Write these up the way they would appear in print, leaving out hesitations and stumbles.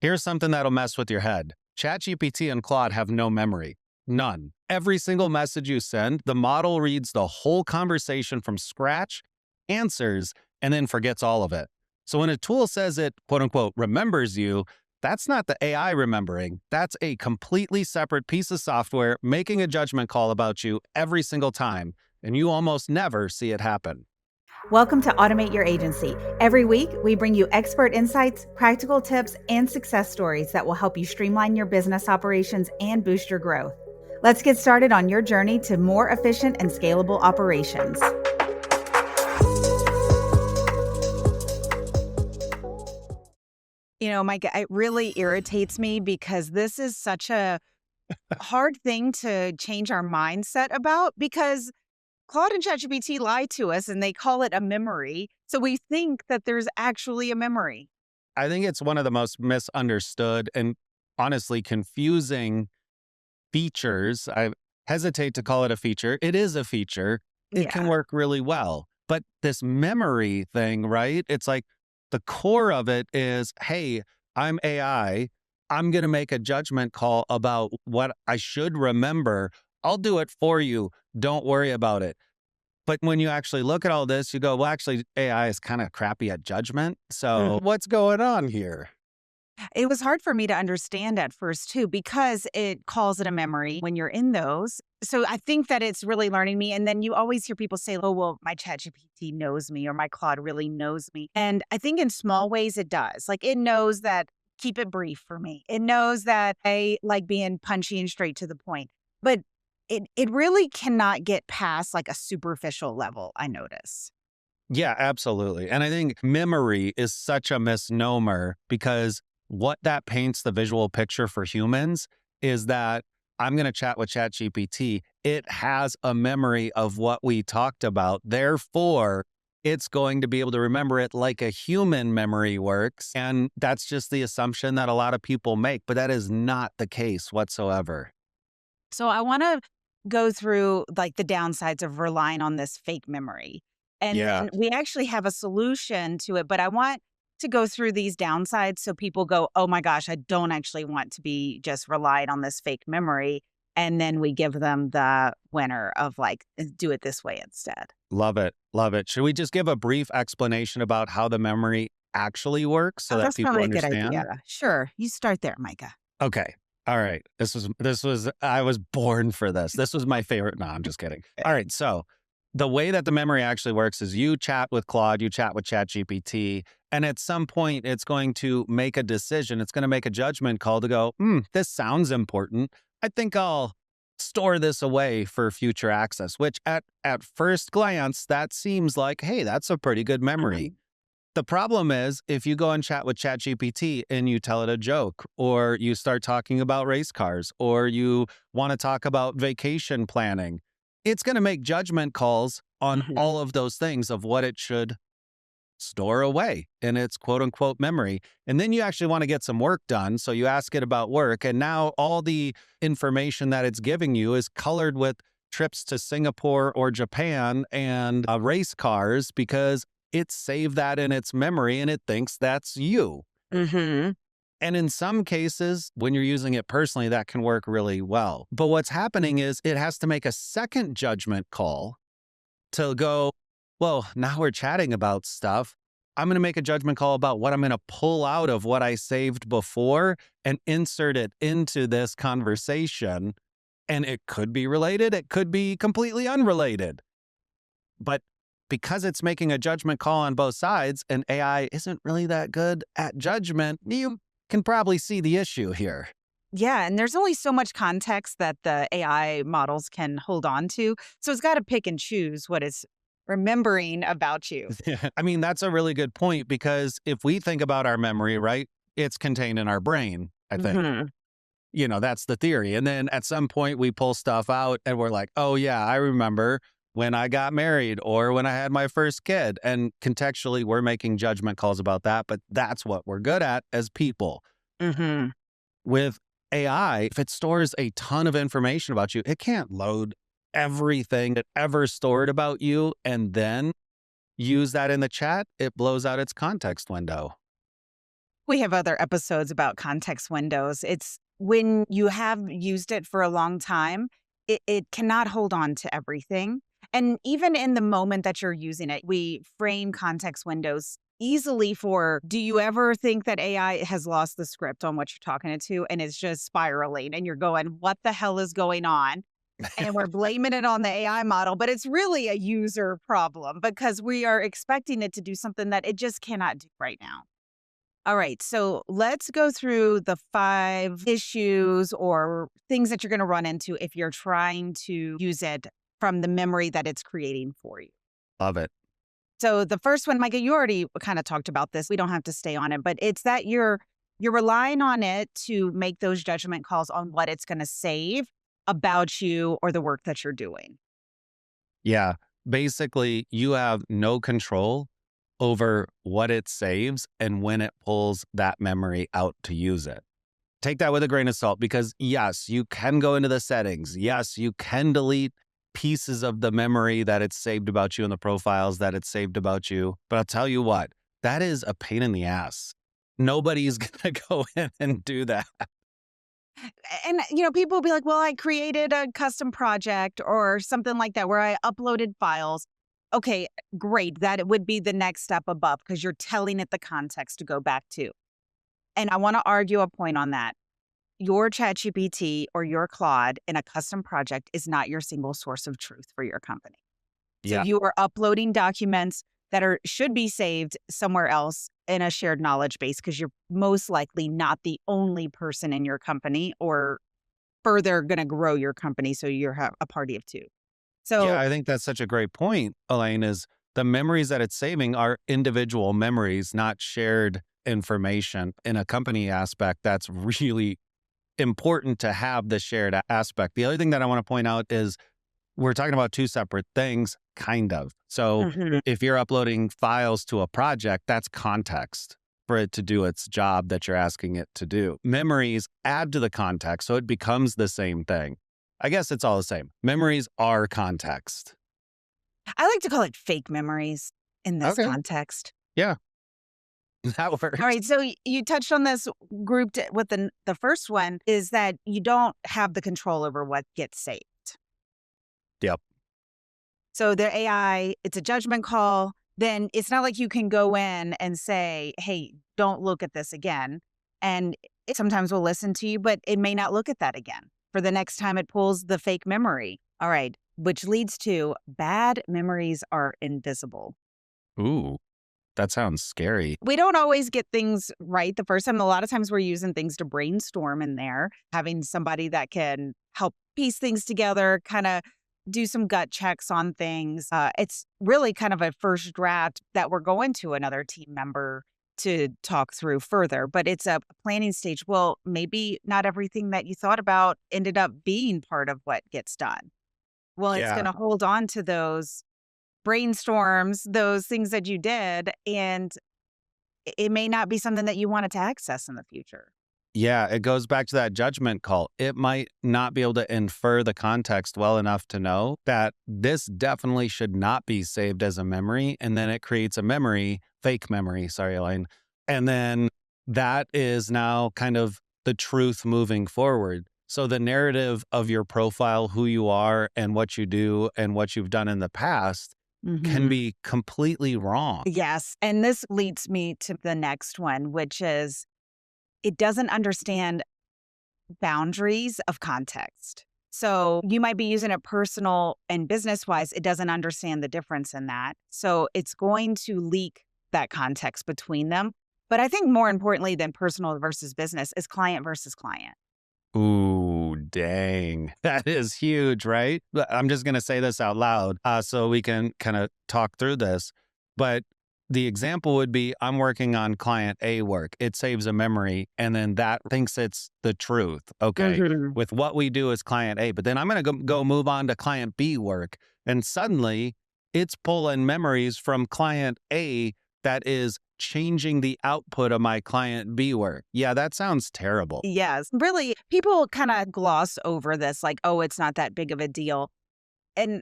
Here's something that'll mess with your head. ChatGPT and Claude have no memory. None. Every single message you send, the model reads the whole conversation from scratch, answers, and then forgets all of it. So when a tool says it, quote unquote, remembers you, that's not the AI remembering. That's a completely separate piece of software making a judgment call about you every single time, and you almost never see it happen. Welcome to Automate Your Agency. Every week, we bring you expert insights, practical tips, and success stories that will help you streamline your business operations and boost your growth. Let's get started on your journey to more efficient and scalable operations. Micah, it really irritates me because this is such a hard thing to change our mindset about, because Claude and ChatGPT lie to us and they call it a memory. So we think that there's actually a memory. I think it's one of the most misunderstood and honestly confusing features. I hesitate to call it a feature. It is a feature. It can work really well. But this memory thing, right? It's like the core of it is, hey, I'm AI. I'm going to make a judgment call about what I should remember. I'll do it for you. Don't worry about it. But when you actually look at all this, you go, well, actually, AI is kind of crappy at judgment. So what's going on here? It was hard for me to understand at first, too, because it calls it a memory when you're in those. So I think that it's really learning me. And then you always hear people say, oh, well, my ChatGPT knows me or my Claude really knows me. And I think in small ways it does. Like it knows that keep it brief for me. It knows that I like being punchy and straight to the point. But it really cannot get past like a superficial level, I notice. Yeah, absolutely. And I think memory is such a misnomer because what that paints the visual picture for humans is that I'm going to chat with ChatGPT. It has a memory of what we talked about. Therefore, it's going to be able to remember it like a human memory works. And that's just the assumption that a lot of people make, but that is not the case whatsoever. So I want to go through like the downsides of relying on this fake memory. And then we actually have a solution to it, but I want to go through these downsides so people go, oh my gosh, I don't actually want to be just relied on this fake memory. And then we give them the winner of like, do it this way instead. Love it. Love it. Should we just give a brief explanation about how the memory actually works so that That's people probably a understand? good idea. Sure. You start there, Micah. Okay. All right. I was born for this. This was my favorite. No, I'm just kidding. All right. So the way that the memory actually works is you chat with Claude, you chat with ChatGPT, and at some point it's going to make a decision. It's going to make a judgment call to go, this sounds important. I think I'll store this away for future access, which at first glance, that seems like, hey, that's a pretty good memory. The problem is if you go and chat with ChatGPT and you tell it a joke, or you start talking about race cars, or you want to talk about vacation planning, it's going to make judgment calls on all of those things of what it should store away in its quote unquote memory. And then you actually want to get some work done. So you ask it about work. And now all the information that it's giving you is colored with trips to Singapore or Japan and race cars because it saved that in its memory and it thinks that's you. And in some cases, when you're using it personally, that can work really well. But what's happening is it has to make a second judgment call to go, well, now we're chatting about stuff. I'm going to make a judgment call about what I'm going to pull out of what I saved before and insert it into this conversation. And it could be related. It could be completely unrelated. But because it's making a judgment call on both sides and AI isn't really that good at judgment, you can probably see the issue here. Yeah, and there's only so much context that the AI models can hold on to. So it's got to pick and choose what it's remembering about you. I mean, that's a really good point because if we think about our memory, right, it's contained in our brain, I think. That's the theory. And then at some point we pull stuff out and we're like, oh yeah, I remember when I got married or when I had my first kid. And contextually, we're making judgment calls about that. But that's what we're good at as people. With AI, if it stores a ton of information about you, it can't load everything it ever stored about you and then use that in the chat. It blows out its context window. We have other episodes about context windows. It's when you have used it for a long time, it cannot hold on to everything. And even in the moment that you're using it, we frame context windows easily for, do you ever think that AI has lost the script on what you're talking it to and it's just spiraling and you're going, what the hell is going on? And we're blaming it on the AI model, but it's really a user problem because we are expecting it to do something that it just cannot do right now. All right, so let's go through the 5 issues or things that you're going to run into if you're trying to use it from the memory that it's creating for you. Love it. So the first one, Micah, you already kind of talked about this. We don't have to stay on it, but it's that you're relying on it to make those judgment calls on what it's going to save about you or the work that you're doing. Yeah. Basically, you have no control over what it saves and when it pulls that memory out to use it. Take that with a grain of salt because, yes, you can go into the settings. Yes, you can delete pieces of the memory that it's saved about you and the profiles that it's saved about you. But I'll tell you what, that is a pain in the ass. Nobody's going to go in and do that. And, people will be like, well, I created a custom project or something like that where I uploaded files. Okay, great. That it would be the next step above because you're telling it the context to go back to. And I want to argue a point on that. Your ChatGPT or your Claude in a custom project is not your single source of truth for your company. So Yeah. you are uploading documents that should be saved somewhere else in a shared knowledge base because you're most likely not the only person in your company or further going to grow your company. So you're a party of 2. So Yeah, I think that's such a great point, Alane, is the memories that it's saving are individual memories, not shared information. In a company aspect, that's really important to have the shared aspect. The other thing that I want to point out is we're talking about 2 separate things, kind of. So if you're uploading files to a project, that's context for it to do its job that you're asking it to do. Memories add to the context, so it becomes the same thing. I guess it's all the same. Memories are context. I like to call it fake memories in this Okay. context. Yeah, that works. All right. So you touched on this grouped with the first one is that you don't have the control over what gets saved. Yep. So the AI, it's a judgment call. Then it's not like you can go in and say, hey, don't look at this again. And it sometimes will listen to you, but it may not look at that again for the next time it pulls the fake memory. All right. Which leads to bad memories are invisible. Ooh, that sounds scary. We don't always get things right the first time. A lot of times we're using things to brainstorm in there, having somebody that can help piece things together, kind of do some gut checks on things. It's really kind of a first draft that we're going to another team member to talk through further, but it's a planning stage. Well, maybe not everything that you thought about ended up being part of what gets done. Well, it's going to hold on to those brainstorms, those things that you did, and it may not be something that you wanted to access in the future. Yeah, it goes back to that judgment call. It might not be able to infer the context well enough to know that this definitely should not be saved as a memory. And then it creates a memory, fake memory, sorry, Elaine. And then that is now kind of the truth moving forward. So the narrative of your profile, who you are and what you do and what you've done in the past can be completely wrong. Yes. And this leads me to the next one, which is it doesn't understand boundaries of context. So you might be using it personal and business wise. It doesn't understand the difference in that. So it's going to leak that context between them. But I think more importantly than personal versus business is client versus client. Ooh, dang. That is huge, right? I'm just going to say this out loud so we can kind of talk through this. But the example would be I'm working on client A work. It saves a memory and then that thinks it's the truth. Okay. With what we do as client A. But then I'm going to go move on to client B work. And suddenly it's pulling memories from client A that is changing the output of my client B work. Yeah, that sounds terrible. Yes. Really, people kind of gloss over this like, oh, it's not that big of a deal. And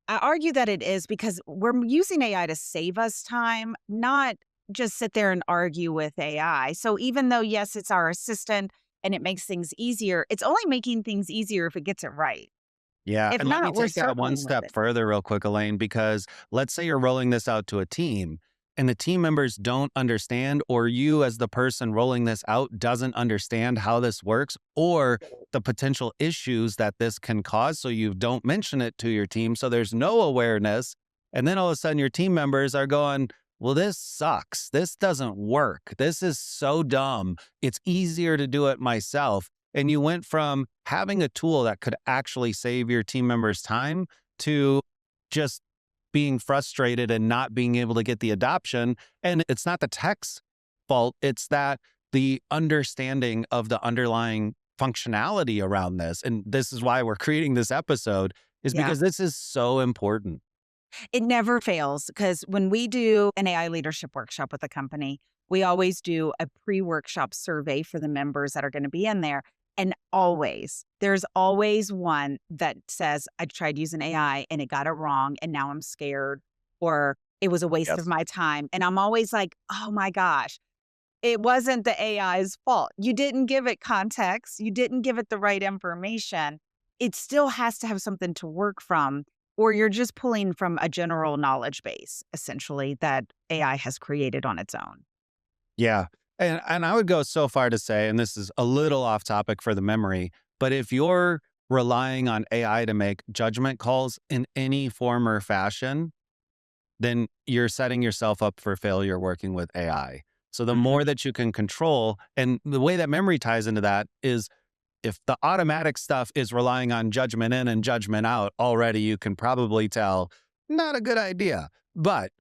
I argue that it is because we're using AI to save us time, not just sit there and argue with AI. So even though, yes, it's our assistant and it makes things easier, it's only making things easier if it gets it right. Yeah. If And let me not, we're take that one struggling with step it. further, real quick, Elaine, because let's say you're rolling this out to a team and the team members don't understand, or you, as the person rolling this out, doesn't understand how this works or the potential issues that this can cause. So you don't mention it to your team. So there's no awareness. And then all of a sudden, your team members are going, well, this sucks. This doesn't work. This is so dumb. It's easier to do it myself. And you went from having a tool that could actually save your team members time to just being frustrated and not being able to get the adoption. And it's not the tech's fault. It's that the understanding of the underlying functionality around this. And this is why we're creating this episode, is Yeah. because this is so important. It never fails because when we do an AI leadership workshop with a company, we always do a pre-workshop survey for the members that are going to be in there. And there's always one that says, I tried using AI and it got it wrong and now I'm scared, or it was a waste of Yes. my time. And I'm always like, oh my gosh, it wasn't the AI's fault. You didn't give it context. You didn't give it the right information. It still has to have something to work from, or you're just pulling from a general knowledge base, essentially, that AI has created on its own. Yeah. And I would go so far to say, and this is a little off topic for the memory, but if you're relying on AI to make judgment calls in any form or fashion, then you're setting yourself up for failure working with AI. So the more that you can control, and the way that memory ties into that is if the automatic stuff is relying on judgment in and judgment out, already you can probably tell not a good idea. But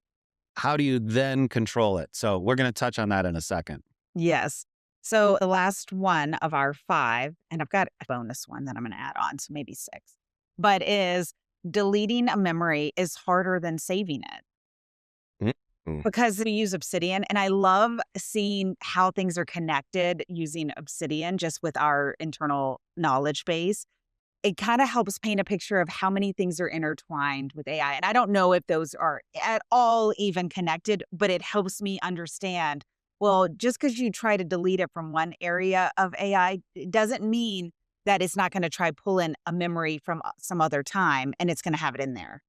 how do you then control it? So we're going to touch on that in a second. Yes. So the last one of our 5, and I've got a bonus one that I'm going to add on, so maybe 6, but is deleting a memory is harder than saving it. Mm. Because we use Obsidian, and I love seeing how things are connected using Obsidian just with our internal knowledge base. It kind of helps paint a picture of how many things are intertwined with AI. And I don't know if those are at all even connected, but it helps me understand, well, just because you try to delete it from one area of AI, it doesn't mean that it's not going to try pull in a memory from some other time and it's going to have it in there.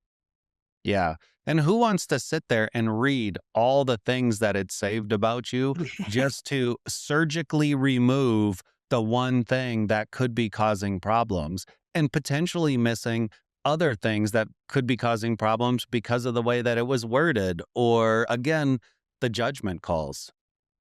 Yeah. And who wants to sit there and read all the things that it saved about you just to surgically remove the one thing that could be causing problems and potentially missing other things that could be causing problems because of the way that it was worded or, again, the judgment calls?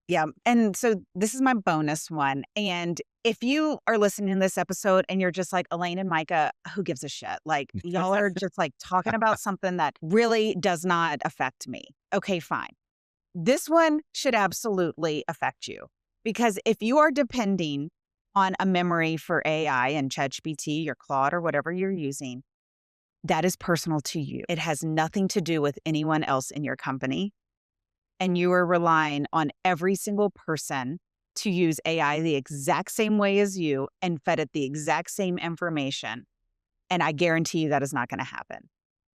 Yeah. And so this is my bonus one. And if you are listening to this episode and you're just like, Alane and Micah, who gives a shit? Like, y'all are just like talking about something that really does not affect me. Okay, fine. This one should absolutely affect you, because if you are depending on a memory for AI and ChatGPT or Claude or whatever you're using, that is personal to you. It has nothing to do with anyone else in your company. And you are relying on every single person to use AI the exact same way as you and fed it the exact same information. And I guarantee you that is not going to happen.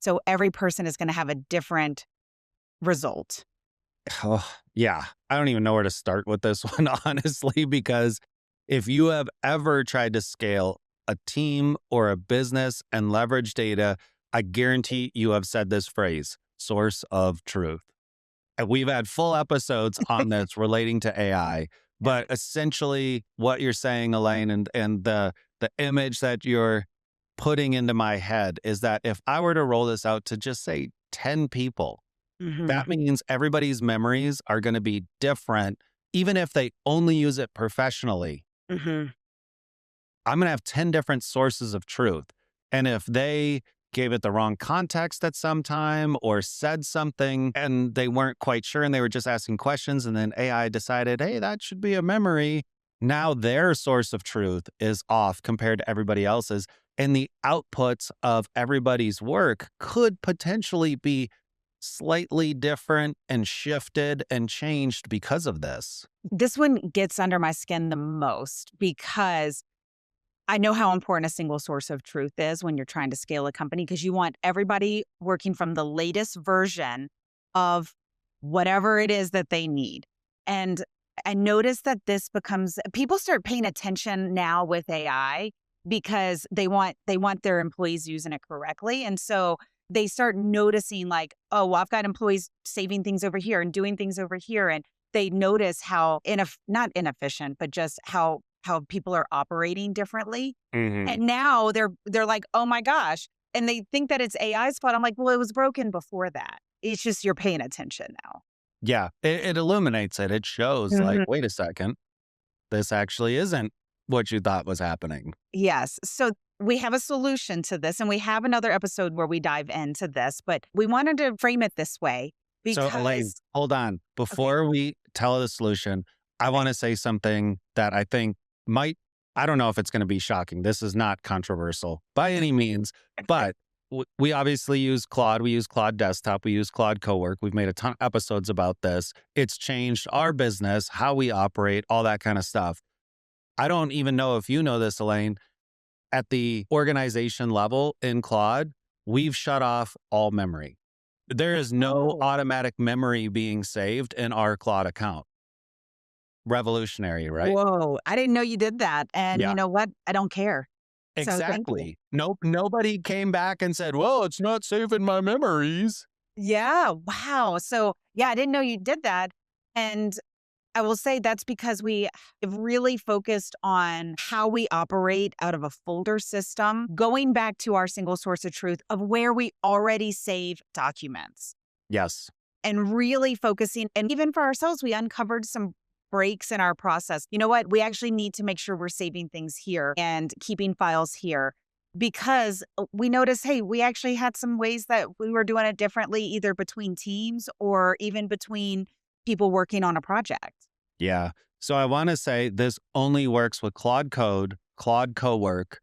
So every person is going to have a different result. Oh, yeah. I don't even know where to start with this one, honestly, because if you have ever tried to scale a team or a business and leverage data, I guarantee you have said this phrase, source of truth. And we've had full episodes on this relating to AI, but essentially what you're saying, Alane, and the image that you're putting into my head is that if I were to roll this out to just say 10 people, that means everybody's memories are going to be different, even if they only use it professionally. I'm going to have 10 different sources of truth. And if they gave it the wrong context at some time or said something and they weren't quite sure and they were just asking questions and then AI decided, hey, that should be a memory. Now their source of truth is off compared to everybody else's. And the outputs of everybody's work could potentially be slightly different and shifted and changed because of this. This one gets under my skin the most because I know how important a single source of truth is when you're trying to scale a company, because you want everybody working from the latest version of whatever it is that they need. And I noticed that people start paying attention now with AI because they want their employees using it correctly. And so they start noticing like, oh, well, I've got employees saving things over here and doing things over here. And they notice how not inefficient, but just how people are operating differently. Mhm. And now they're like, oh my gosh. And they think that it's AI's fault. I'm like, well, it was broken before that. It's just you're paying attention now. Yeah, it illuminates it. It shows like, wait a second, this actually isn't what you thought was happening. Yes. So we have a solution to this, and we have another episode where we dive into this, but we wanted to frame it this way So Alane, because hold on. Before we tell the solution, I want to say something that I think I don't know if it's going to be shocking. This is not controversial by any means, but we obviously use Claude. We use Claude Desktop. We use Claude Cowork. We've made a ton of episodes about this. It's changed our business, how we operate, all that kind of stuff. I don't even know if you know this, Alane. At the organization level in Claude, we've shut off all memory. There is no automatic memory being saved in our Claude account. Revolutionary, right? Whoa, I didn't know you did that. And you know what? I don't care. So thank you. Exactly. Nope. Nobody came back and said, well, it's not saving my memories. Yeah. Wow. So yeah, I didn't know you did that. And I will say that's because we have really focused on how we operate out of a folder system, going back to our single source of truth of where we already save documents Yes. and really focusing. And even for ourselves, we uncovered some breaks in our process. You know what? We actually need to make sure we're saving things here and keeping files here because we noticed, hey, we actually had some ways that we were doing it differently, either between teams or even between people working on a project. Yeah. So I want to say this only works with Claude Code, Claude Cowork,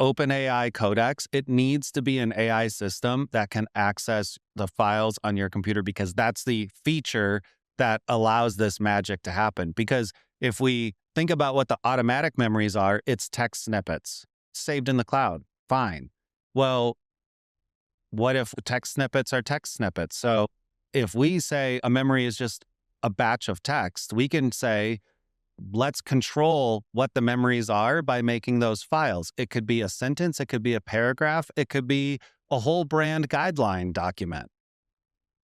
OpenAI Codex. It needs to be an AI system that can access the files on your computer because that's the feature that allows this magic to happen. Because if we think about what the automatic memories are, it's text snippets saved in the cloud. Fine. Well, what if text snippets are text snippets? So if we say a memory is just a batch of text, we can say, let's control what the memories are by making those files. It could be a sentence, it could be a paragraph, it could be a whole brand guideline document.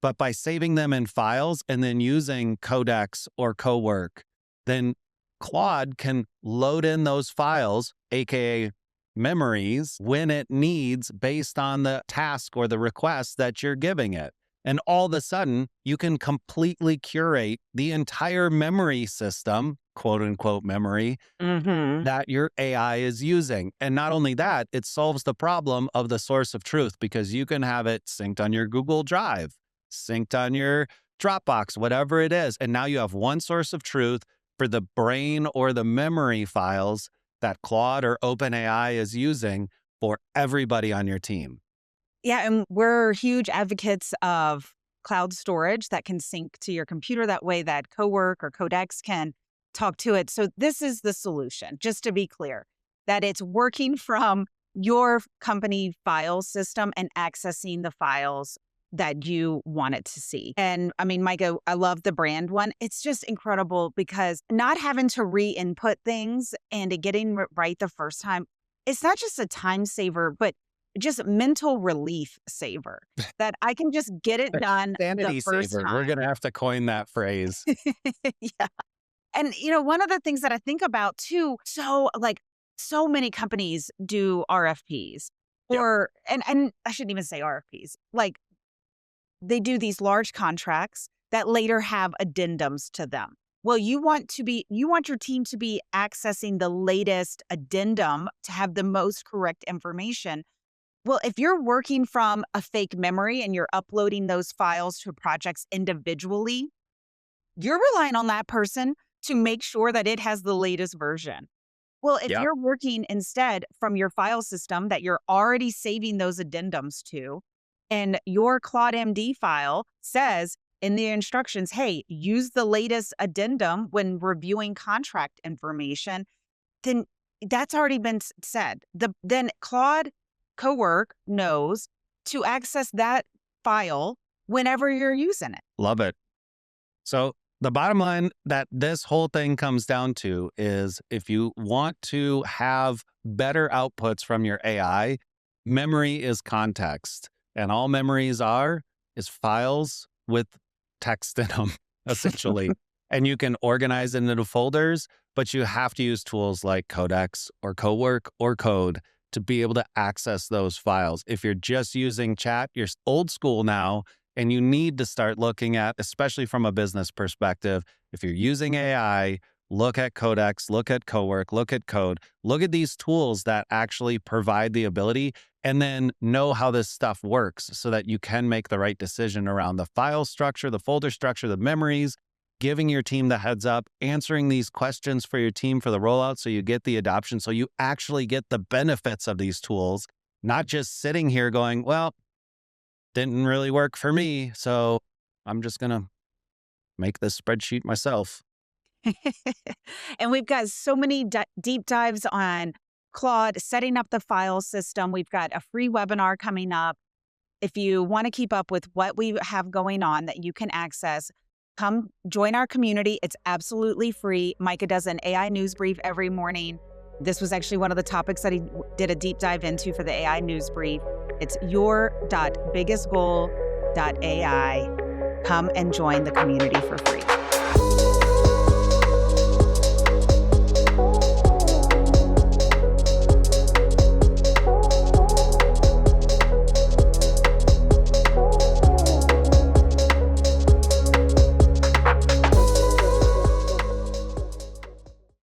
But by saving them in files and then using Codex or Cowork, then Claude can load in those files, aka memories, when it needs based on the task or the request that you're giving it. And all of a sudden, you can completely curate the entire memory system, quote unquote memory, that your AI is using. And not only that, it solves the problem of the source of truth because you can have it synced on your Google Drive, synced on your Dropbox, whatever it is. And now you have one source of truth for the brain or the memory files that Claude or OpenAI is using for everybody on your team. Yeah, and we're huge advocates of cloud storage that can sync to your computer. That way that Cowork or Codex can talk to it. So this is the solution, just to be clear, that it's working from your company file system and accessing the files that you want it to see. And I mean, Micah, I love the brand one. It's just incredible because not having to re-input things and it getting right the first time, it's not just a time saver, but just mental relief saver that I can just get it done Sanity the first saver. time. We're going to have to coin that phrase. Yeah. And, one of the things that I think about too, so many companies do RFPs or, and I shouldn't even say RFPs, like they do these large contracts that later have addendums to them. Well, you want your team to be accessing the latest addendum to have the most correct information. Well, if you're working from a fake memory and you're uploading those files to projects individually, you're relying on that person to make sure that it has the latest version. Well, if you're working instead from your file system that you're already saving those addendums to, and your Claude MD file says in the instructions, hey, use the latest addendum when reviewing contract information, then that's already been said. Then Claude Cowork knows to access that file whenever you're using it. Love it. So the bottom line that this whole thing comes down to is if you want to have better outputs from your AI, memory is context. And all memories is files with text in them, essentially. And you can organize it into folders, but you have to use tools like Codex or Cowork or Code to be able to access those files. If you're just using chat, you're old school now, and you need to start looking at, especially from a business perspective, if you're using AI, look at Codex, look at Cowork, look at Code, look at these tools that actually provide the ability, and then know how this stuff works so that you can make the right decision around the file structure, the folder structure, the memories, giving your team the heads up, answering these questions for your team for the rollout so you get the adoption, so you actually get the benefits of these tools, not just sitting here going, well, didn't really work for me, so I'm just going to make this spreadsheet myself. And we've got so many deep dives on Claude, setting up the file system. We've got a free webinar coming up. If you want to keep up with what we have going on that you can access, come join our community. It's absolutely free. Micah does an AI news brief every morning. This was actually one of the topics that he did a deep dive into for the AI news brief. It's your.biggestgoal.ai. Come and join the community for free.